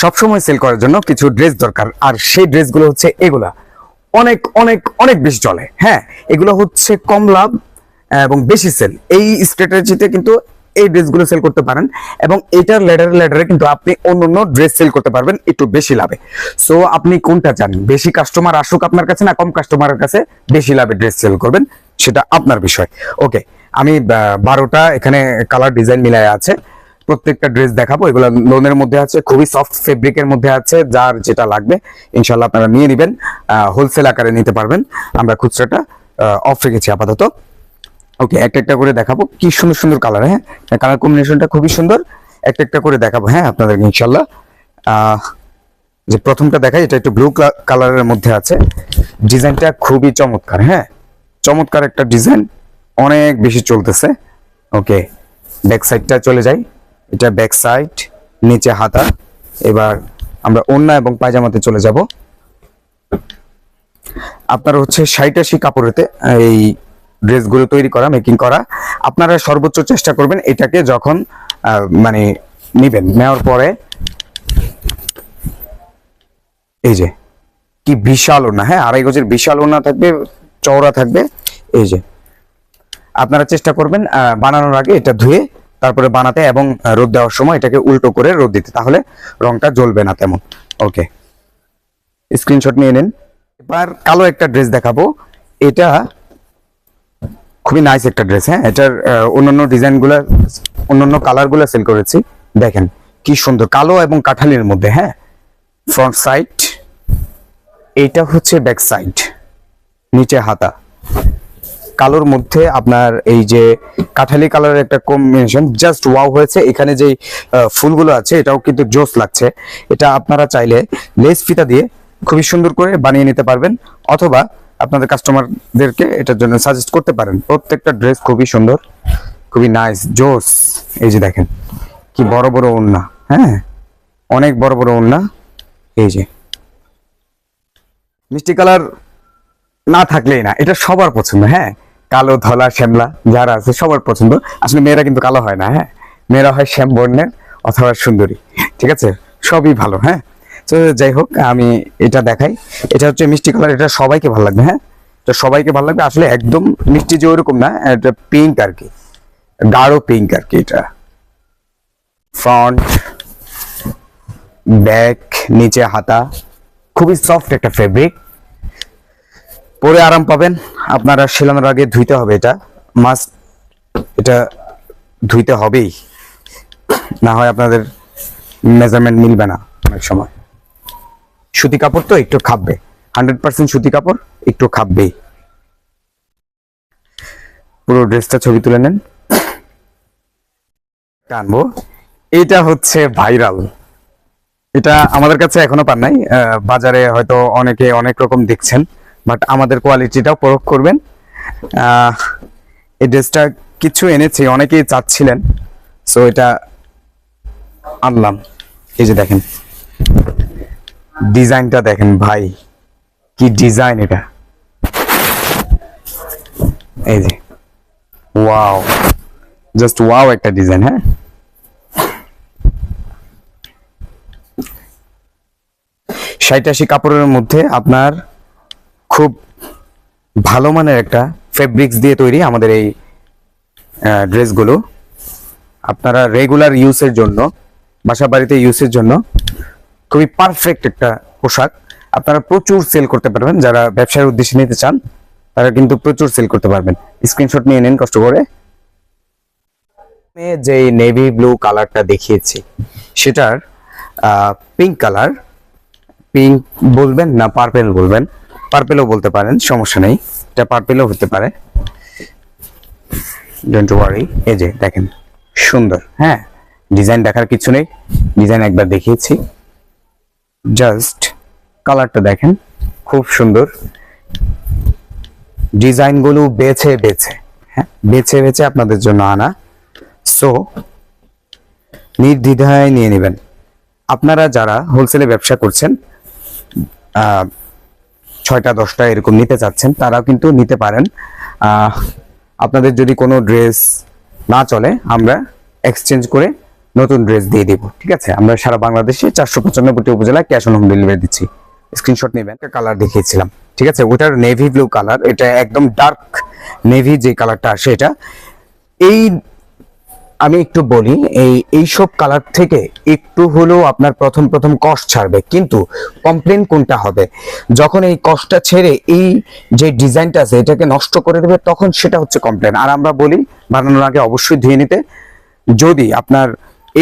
সবসময় সেল করার জন্য কিছু ড্রেস দরকার, আর সেই ড্রেসগুলো হচ্ছে এগুলা। অনেক অনেক অনেক বেশি চলে। হ্যাঁ, এগুলো হচ্ছে কম লাভ এবং বেশি সেল। এই স্ট্র্যাটেজিতে কিন্তু এই ড্রেসগুলো সেল করতে পারেন, এবং এটার লেডারে কিন্তু আপনি অন্য ড্রেস সেল করতে পারবেন একটু বেশি লাভে। সো আপনি কোনটা চান, বেশি কাস্টমার আসুক আপনার কাছে, না কম কাস্টমারের কাছে বেশি লাভে ড্রেস সেল করবেন, সেটা আপনার বিষয়। ওকে, আমি 12টা এখানে কালার ডিজাইন মিলায় আছে। প্রত্যেকটা ড্রেস দেখাবো। এগুলো লোনের মধ্যে আছে, খুবই সফট ফেব্রিকের মধ্যে আছে। যার যেটা লাগবে ইনশাল্লাহ আপনারা নিয়ে নেবেন, হোলসেল আকারে নিতে পারবেন। আমরা খুচরাটা অফ রেখেছি আপাতত। ওকে, একটা একটা করে দেখাবো। কি সুন্দর সুন্দর কালার। হ্যাঁ, কালার কম্বিনেশনটা খুবই সুন্দর। একটা একটা করে দেখাবো হ্যাঁ আপনাদেরকে ইনশাল্লাহ। যে প্রথমটা দেখাই, এটা একটু ব্লু কালারের মধ্যে আছে। ডিজাইনটা খুবই চমৎকার। হ্যাঁ, চমৎকার একটা ডিজাইন, অনেক বেশি চলতেছে। ওকে, ব্যাক সাইডটা চলে যাই। এটা ব্যাক সাইড, নিচে হাতা। এবার আমরা ওড়না এবং পায়জামাতে চলে যাব। আপনার হচ্ছে 60-80 কাপড়েতে এই ড্রেসগুলো তৈরি করা, মেকিং করা। আপনারা সর্বোচ্চ চেষ্টা করবেন এটাকে যখন মানে নিবেন, নেওয়ার পরে এই যে কি বিশাল ওড়না। হ্যাঁ, 2.5 গজের বিশাল ওড়না থাকবে, চওড়া থাকবে। এই যে আপনারা চেষ্টা করবেন বানানোর আগে এটা ধুয়ে তারপরে বানাতে, এবং রোদ দেওয়ার সময় এটাকে উল্টো করে রোদ দিতে, তাহলে রংটা জ্বলবে না তেমন। ওকে, স্ক্রিনশট নিয়ে নিন। এবার কালো একটা ড্রেস দেখাবো। এটা খুবই নাইস একটা ড্রেস। হ্যাঁ, এটার অন্যান্য ডিজাইনগুলো, অন্যান্য কালারগুলো সেল করেছি। দেখেন কি সুন্দর, কালো এবং কাঠালির মধ্যে। হ্যাঁ, ফ্রন্ট সাইড, এইটা হচ্ছে ব্যাক সাইড, নিচে হাতা। কালোর মধ্যে আপনার এই যে কাঠালি কালারের একটা কম্বিনেশন, জাস্ট ওয়াও হয়েছে। এখানে যে ফুলগুলো আছে এটাও কিন্তু জোস লাগছে। এটা আপনারা চাইলে লেস ফিতা দিয়ে খুবই সুন্দর করে বানিয়ে নিতে পারবেন, অথবা আপনাদের কাস্টমারদেরকে এটার জন্য সাজেস্ট করতে পারেন। প্রত্যেকটা ড্রেস খুবই সুন্দর, খুবই নাইস, জোস। এই যে দেখেন কি বড় বড় ওড়না। হ্যাঁ, অনেক বড় বড় ওড়না। এই যে মিষ্টি কালার না থাকলেই না, এটা সবার পছন্দ। হ্যাঁ, কালো, ধলা, শ্যামলা যারা আছে সবার পছন্দ। আসলে মেয়েরা কিন্তু কালো হয় না। হ্যাঁ, মেয়েরা হয় শ্যাম বর্ণের অথবা সুন্দরী। ঠিক আছে, সবই ভালো। হ্যাঁ, তো যাই হোক, আমি এটা দেখাই। এটা হচ্ছে মিষ্টি কালার, এটা সবাইকে ভালো লাগবে। হ্যাঁ, এটা সবাইকে ভালো লাগবে। আসলে একদম মিষ্টি যে ওরকম না, এটা পিঙ্ক আর কি, গাঢ় পিঙ্ক আর কি। এটা ফ্রন্ট, ব্যাক, নিচে হাতা, খুবই সফট একটা ফেব্রিক, পরে আরাম পাবেন। আপনারা সেলানোর আগে ধুইতে হবে, এটা মাস্ট, এটা ধুইতে হবেই, না হয় আপনাদের মেজারমেন্ট মিলবে না অনেক সময়। সুতি কাপড় তো একটু খাববে, 100% সুতি কাপড়, একটু খাববেই। পুরো ড্রেসটা ছবি তুলে নেন, টানবো। এটা হচ্ছে ভাইরাল। এটা আমাদের কাছে এখনো পান নাই, বাজারে হয়তো অনেকে অনেক রকম দেখছেন, বাট আমাদের কোয়ালিটিটাও পরখ করবেন। এই ড্রেসটা কিছু এনেছি, অনেকেই চাচ্ছিলেন, সো এটা আনলাম। এই যে দেখেন ডিজাইনটা, দেখেন ভাই কি ডিজাইন এটা। এই যে ওয়াও, জাস্ট ওয়াও একটা ডিজাইন। হ্যাঁ, 60-80 কাপড়ের মধ্যে আপনার খুব ভালো মানের একটা ফেব্রিক্স দিয়ে তৈরি আমাদের এই ড্রেসগুলো। আপনারা রেগুলার ইউজের জন্য, বাসা বাড়িতে ইউজের জন্য খুবই পারফেক্ট একটা পোশাক। আপনারা প্রচুর সেল করতে পারবেন। যারা ব্যবসার উদ্দেশ্যে নিতে চান তারা কিন্তু প্রচুর সেল করতে পারবেন। স্ক্রিনশট নিয়ে নিন কষ্ট করে। যে নেভি ব্লু কালারটা দেখিয়েছি সেটার পিঙ্ক কালার, পিঙ্ক বলবেন না পার্পেল বলবেন, পার্পেলও বলতে পারেন, সমস্যা নেই। এটা পার্পেলও হতে পারে, ডোন্ট ওয়ারি। এই যে দেখেন সুন্দর। হ্যাঁ, ডিজাইন দেখার কিছু নেই, ডিজাইন একবার দেখিয়েছি। জাস্ট কালারটা দেখেন, খুব সুন্দর। ডিজাইনগুলো বেছে বেছে, হ্যাঁ বেছে বেছে আপনাদের জন্য আনা। সো নির্দ্বিধায় নিয়ে নেবেন। আপনারা যারা হোলসেলে ব্যবসা করছেন, 6টা 10টা এরকম নিতে চাচ্ছেন, তারাও কিন্তু নিতে পারেন। আপনাদের যদি কোনো ড্রেস না চলে, আমরা এক্সচেঞ্জ করে নতুন ড্রেস দিয়ে দিব। ঠিক আছে, আমরা সারা বাংলাদেশে 495টি উপজেলায় ক্যাশ অন হোম ডেলিভারি দিচ্ছি। স্ক্রিনশট নেবেন। একটা কালার দেখিয়েছিলাম, ঠিক আছে, ওটার নেভি ব্লু কালার, এটা একদম ডার্ক নেভি যে কালারটা আসে এটা। এই আমি একটু বলি, এইসব কালার থেকে একটু হলেও আপনার প্রথম প্রথম কষ্ট ছাড়বে, কিন্তু কমপ্লেন কোনটা হবে যখন এই কষ্টটা ছেড়ে এই যে ডিজাইনটা আছে এটাকে নষ্ট করে দেবে, তখন সেটা হচ্ছে কমপ্লেন। আর আমরা বলি বানানোর আগে অবশ্যই ধুয়ে নিতে। যদি আপনার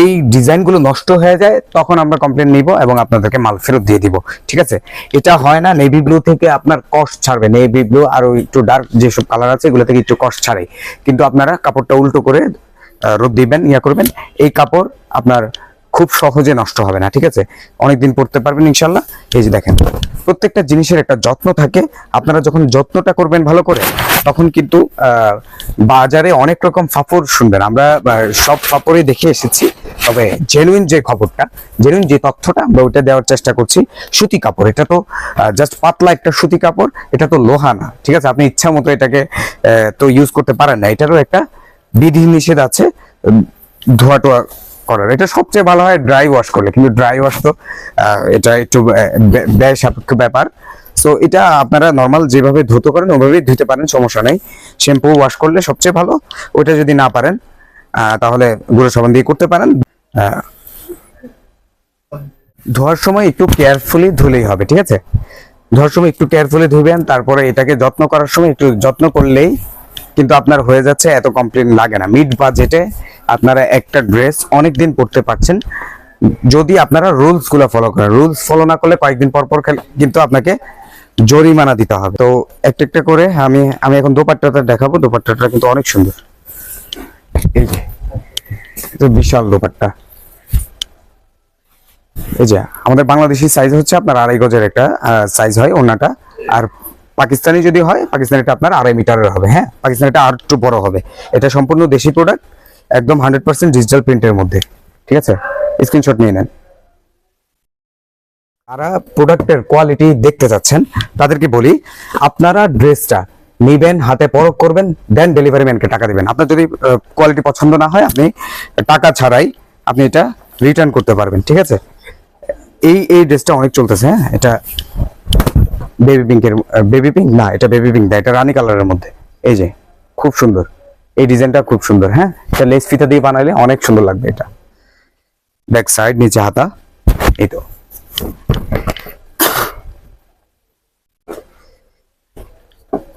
এই ডিজাইনগুলো নষ্ট হয়ে যায় তখন আমরা কমপ্লেন নিব এবং আপনাদেরকে মাল ফেরত দিয়ে দিব। ঠিক আছে, এটা হয় না। নেভি ব্লু থেকে আপনার কষ্ট ছাড়বে, নেভি ব্লু আর একটু ডার্ক যেসব কালার আছে এগুলো থেকে একটু কষ্ট ছাড়ে, কিন্তু আপনারা কাপড়টা উল্টো করে রোদ দিবেন, করবেন, এই কাপড় আপনার খুব সহজে নষ্ট হবে না। ঠিক আছে, অনেকদিন পরতে পারবেন ইনশাল্লাহ। এই যে দেখেন, প্রত্যেকটা জিনিসের একটা যত্ন থাকে। আপনারা যখন যত্নটা করবেন ভালো করে, তখন কিন্তু বাজারে অনেক রকম ফাপড় শুনবেন। আমরা সব ফাপড়ই দেখে এসেছি, তবে জেনুইন যে খবরটা, জেনুইন যে তথ্যটা আমরা ওইটা দেওয়ার চেষ্টা করছি। সুতি কাপড়, এটা তো জাস্ট পাতলা একটা সুতি কাপড়, এটা তো লোহা না। ঠিক আছে, আপনি ইচ্ছা মতো এটাকে তো ইউজ করতে পারেন না, এটারও একটা বিধি নিষেধ আছে ধোয়া টোয়া করার। এটা সবচেয়ে ভালো হয় ড্রাই ওয়াশ করলে, কিন্তু ড্রাই ওয়াশ তো এটা একটু ব্যয় সাপেক্ষ ব্যাপার। সো এটা আপনারা নর্মাল যেভাবে ধুতে পারেন ওভাবেই ধুতে পারেন, সমস্যা নেই। শ্যাম্পু ওয়াশ করলে সবচেয়ে ভালো। ওইটা যদি না পারেন তাহলে গুঁড়ো সাবান দিয়ে করতে পারেন। ধোয়ার সময় একটু কেয়ারফুলি ধুলেই হবে। ঠিক আছে, ধোয়ার সময় একটু কেয়ারফুলি ধুবেন, তারপরে এটাকে যত্ন করার সময় একটু যত্ন করলেই কিন্তু আপনার হয়ে যাচ্ছে, এত কমপ্লেন লাগে না। মিড বাজেটে আপনারা একটা ড্রেস অনেকদিন পরতে পারছেন যদি আপনারা রুলস গুলো ফলো করেন। রুলস ফলো না করলে কয়েকদিন পর পর কিন্তু আপনাকে জরিমানা দিতে হবে। তো একটা একটা করে আমি এখন দোপাট্টাটা দেখাবো। দোপাট্টাটা কিন্তু অনেক সুন্দর, এই যে তো বিশাল দোপাট্টা। এই যে আমাদের বাংলাদেশি সাইজ হচ্ছে আপনার 2.5 গজের একটা সাইজ হয় ওনাটা, আর পাকিস্তানি যদি হয় পাকিস্তানিটা আপনার 2.5 মিটারের হবে। হ্যাঁ, পাকিস্তানিটা আর একটু বড় হবে। এটা সম্পূর্ণ দেশি প্রোডাক্ট, একদম 100% ডিজিটাল প্রিন্টের মধ্যে। ঠিক আছে, স্ক্রিনশট নিয়ে নেন। যারা প্রোডাক্টের কোয়ালিটি দেখতে যাচ্ছেন তাদেরকে বলি, আপনারা ড্রেসটা নিবেন, হাতে পরখ করবেন, দেন ডেলিভারি ম্যানকে টাকা দিবেন। আপনার যদি কোয়ালিটি পছন্দ না হয়, আপনি টাকা ছাড়াই আপনি এটা রিটার্ন করতে পারবেন। ঠিক আছে, এই ড্রেসটা অনেক চলতেছে। হ্যাঁ, এটা বেবি পিঙ্কের, বেবি পিঙ্ক না, এটা বেবি পিঙ্ক না, এটা রানী কালারের মধ্যে। এই যে খুব সুন্দর, এই ডিজাইনটা খুব সুন্দর। হ্যাঁ, এটা লেস ফিতা দিয়ে বানাইলে অনেক সুন্দর লাগবে। এটা ব্যাক সাইড, নিচে হাতা, এই তো।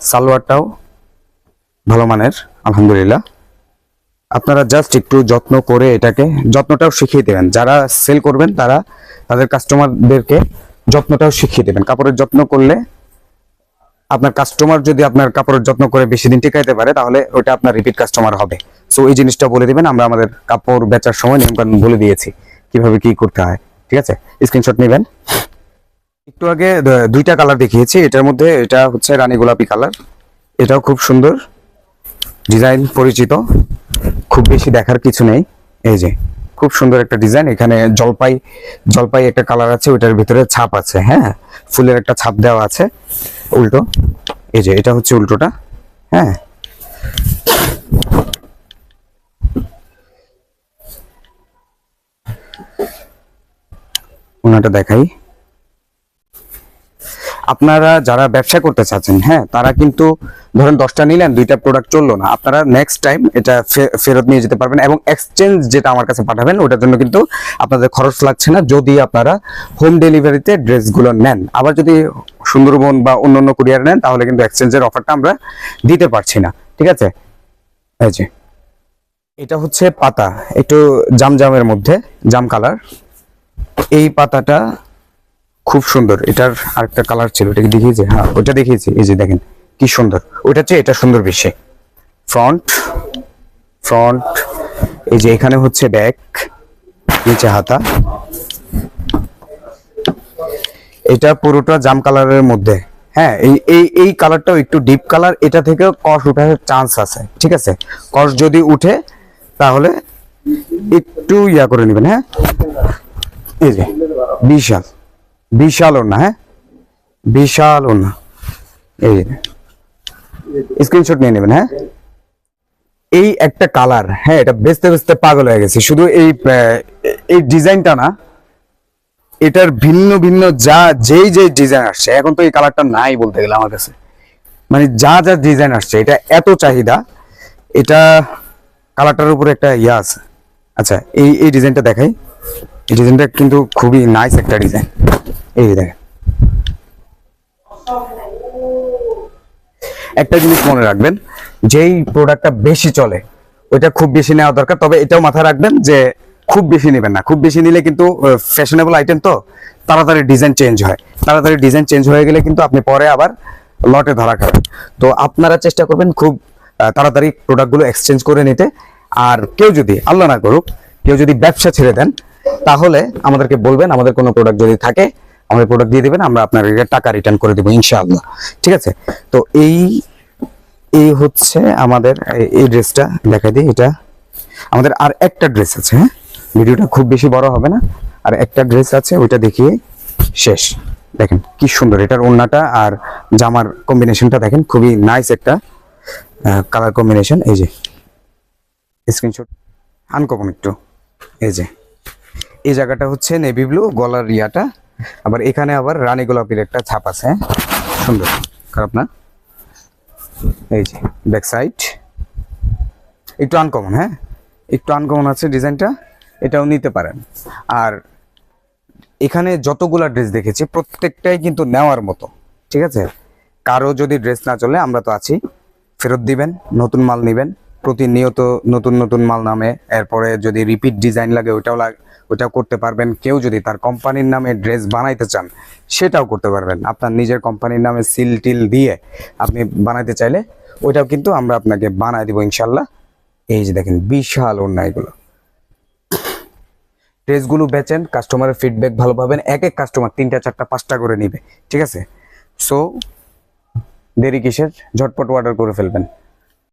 সালোয়ারটাও ভালো মানের আলহামদুলিল্লাহ। আপনারা জাস্ট একটু যত্ন করে এটাকে, যত্নটাও শিখিয়ে দেবেন। যারা সেল করবেন তারা তাদের কাস্টমারদেরকে যত্নটাও শিখিয়ে দেবেন। কাপড়ের যত্ন করলে আপনার কাস্টমার যদি আপনার কাপড়ের যত্ন করে বেশি দিন টিকাইতে পারে, তাহলে ওটা আপনার রিপিট কাস্টমার হবে। সো এই জিনিসটা বলে দিবেন। আমরা আমাদের কাপড় বেচার সময় নিয়মকানুন বলে দিয়েছি কিভাবে কি করতে হয়। ঠিক আছে, স্ক্রিনশট নেবেন। একটু আগে দুইটা কালার দেখিয়েছি, এটার মধ্যে এটা হচ্ছে রানী গোলাপি কালার, এটাও খুব সুন্দর ডিজাইন, পরিচিত, খুব বেশি দেখার কিছু নেই। এই যে খুব সুন্দর একটা ডিজাইন, এখানে জলপাই একটা কালার আছে, ওইটার ভিতরে ছাপ আছে। হ্যাঁ, ফুলের একটা ছাপ দেওয়া আছে উল্টো। এই যে এটা হচ্ছে উল্টোটা। হ্যাঁ, ওনাটা দেখাই। আপনারা যারা ব্যবসা করতে চাচ্ছেন, হ্যাঁ, তারা কিন্তু ধরেন 10টা নিলেন, 2টা প্রোডাক্ট চললো না, আপনারা নেক্সট টাইম এটা ফেরত নিয়ে যেতে পারবেন। এবং এক্সচেঞ্জ যেটা আমার কাছে পাঠাবেন ওটার জন্য কিন্তু আপনাদের খরচ লাগছে না, যদি আপনারা হোম ডেলিভারিতে ড্রেসগুলো নেন। আবার যদি সুন্দরবন বা অন্য কুরিয়ার নেন, তাহলে কিন্তু এক্সচেঞ্জের অফারটা আমরা দিতে পারছি না। ঠিক আছে, এই যে এটা হচ্ছে পাতা, একটু জামের মধ্যে, জাম কালার। এই পাতাটা খুব সুন্দর। এটার আরেকটা কালার ছিল, ওটা কি দেখিয়েছে? হ্যাঁ, ওটা দেখিয়েছি। এই যে দেখেন কি সুন্দর, ওইটা চেয়ে এটা সুন্দর বেশি। ফ্রন্ট, এই যে এখানে হচ্ছে ব্যাক, নিচে হাতা। এটা পুরোটা জাম কালারের মধ্যে। হ্যাঁ, এই কালারটাও একটু ডিপ কালার, এটা থেকেও কস উঠার চান্স আছে। ঠিক আছে, কস যদি উঠে তাহলে একটু করে নেবেন। হ্যাঁ, এই যে বিশাল ওড়না। হ্যাঁ, বিশাল ওড়না। এই স্ক্রিনশট নিয়ে নেবেন। হ্যাঁ, এই একটা কালার, হ্যাঁ এটা বেচতে বেচতে পাগল হয়ে গেছে। শুধু এই ডিজাইনটা না, এটার ভিন্ন ভিন্ন যেই ডিজাইন আসছে, এখন তো এই কালারটা নাই বলতে গেলে আমার কাছে, মানে যা ডিজাইন আসছে, এটা এত চাহিদা। এটা কালারটার উপরে একটা ইয়া আছে। আচ্ছা, এই ডিজাইনটা দেখাই। এই ডিজাইনটা কিন্তু খুবই নাইস একটা ডিজাইন। এই দেখেন, একটা জিনিস মনে রাখবেন, যেই প্রোডাক্টটা বেশি চলে ওইটা খুব বেশি নেওয়া দরকার। তবে এটাও মাথায় রাখবেন যে খুব বেশি নেবেন না। খুব বেশি নিলে কিন্তু ফ্যাশনেবল আইটেম তো তাড়াতাড়ি ডিজাইন চেঞ্জ হয়। তাড়াতাড়ি ডিজাইন চেঞ্জ হয়ে গেলে কিন্তু আপনি পরে আবার লটে ধরা খাবেন। তো আপনারা চেষ্টা করবেন খুব তাড়াতাড়ি প্রোডাক্টগুলো এক্সচেঞ্জ করে নিতে। আর কেউ যদি, আল্লাহ না করুক, কেউ যদি ব্যবসা ছেড়ে দেন, তাহলে আমাদেরকে বলবেন। আমাদের কোনো প্রোডাক্ট যদি থাকে আমাদের প্রোডাক্ট দিয়ে দিবেন, আমরা আপনার টাকা রিটার্ন করে দেবো ইনশাআল্লাহ। ঠিক আছে? তো এই হচ্ছে আমাদের এই ড্রেসটা দেখাই দিই। এটা আমাদের আর একটা ড্রেস আছে, হ্যাঁ ভিডিওটা খুব বেশি বড় হবে না। আর একটা ড্রেস আছে, ওইটা দেখিয়ে শেষ। দেখেন কি সুন্দর এটার ওড়নাটা আর জামার কম্বিনেশনটা, দেখেন খুবই নাইস একটা কালার কম্বিনেশন। এই যে স্ক্রিনশট আনকমন একটু। এই যে এই জায়গাটা হচ্ছে নেভি ব্লু, গলার রিয়াটা আবার এখানে আবার রানী গোলাপির একটা ছাপ আছে। হ্যাঁ সুন্দর, খারাপ না। এই যে ব্যাক সাইড একটু আনকমন, হ্যাঁ একটু আনকমন আছে ডিজাইনটা, এটাও নিতে পারেন। আর এখানে যতগুলা ড্রেস দেখেছি প্রত্যেকটাই কিন্তু নেওয়ার মতো। ঠিক আছে? কারো যদি ড্রেস না চলে, আমরা তো আছি, ফেরত দিবেন, নতুন মাল নেবেন। প্রতিনিয়ত নতুন নতুন মাল নামে। এরপরে যদি রিপিট ডিজাইন লাগে ওটাও করতে পারবেন। কেউ যদি তার কোম্পানির নামে ড্রেস বানাইতে চান সেটাও করতে পারবেন। আপনার নিজের কোম্পানির নামে সিল টিল দিয়ে আপনি বানাইতে চাইলে ওইটাও কিন্তু আমরা আপনাকে বানায় দিব ইনশাল্লাহ। এই যে দেখেন বিশাল ওড়না, এগুলো ড্রেসগুলো বেচেন, কাস্টমারের ফিডব্যাক ভালো পাবেন। এক এক কাস্টমার 3টা 4টা 5টা করে নিবে। ঠিক আছে? সো দেরি কিসের, ঝটপট অর্ডার করে ফেলবেন।